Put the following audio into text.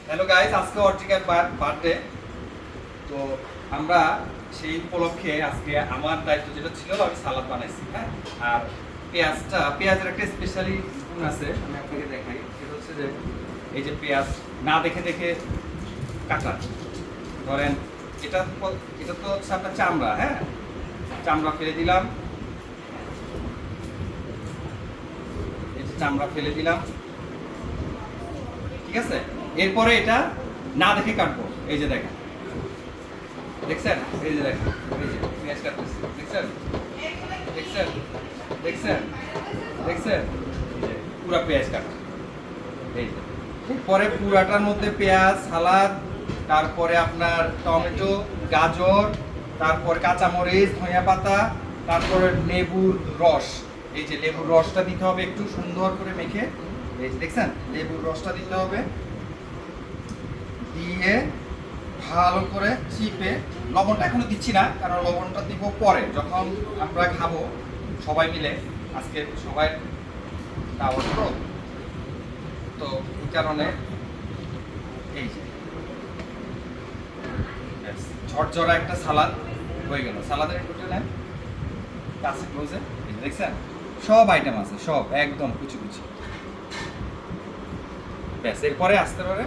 Hello guys, আজকে অর্চিকার birthday. তো আমরা সেই উপলক্ষে আজকে আমার দায়িত্ব যেটা ছিল আমি সালাদ বানাইছি, হ্যাঁ। আর পেঁয়াজের একটা স্পেশালি গুণ আছে, আমি আপনাকে দেখাই। সেটা হচ্ছে যে এই যে পেঁয়াজ না দেখে দেখে কাটা। ধরেন এটা তো হচ্ছে আপনার চামড়া, হ্যাঁ। চামড়া ফেলে দিলাম, এই যে চামড়া ফেলে দিলাম, ঠিক আছে। এরপরে এটা না দেখে কাটবো। এই যে দেখেন, দেখছেন? এই যে দেখেন, এই যে পেঁয়াজ কাটতেছি, দেখছেন? দেখছেন? দেখছেন? দেখছেন? পুরা পেঁয়াজ কাটা, এই যে। পরে পুরাটার মধ্যে পেঁয়াজ, সালাদ, তারপরে আপনার টমেটো, গাজর, তারপর কাঁচামরিচ, ধনিয়া পাতা, তারপরে লেবুর রস। এই যে লেবুর রসটা দিতে হবে একটু সুন্দর করে মেখে। এই যে দেখছেন, লেবুর রসটা দিতে হবে, দিয়ে ভালো করে চিপে। লবণটা এখনো দিচ্ছি না, কারণ লবণটা দিব পরে যখন আমরা খাবো সবাই মিলে। আজকে সবাই দাওয়াত তো এই কারণে এই যে ঝরঝরা একটা সালাদ হয়ে গেল। সালাদের একটু নেন কাছে ক্লোজে, দেখছেন? সব আইটেম আছে, সব একদম কুচি কুচি। ব্যাস, এরপরে আসতে পারে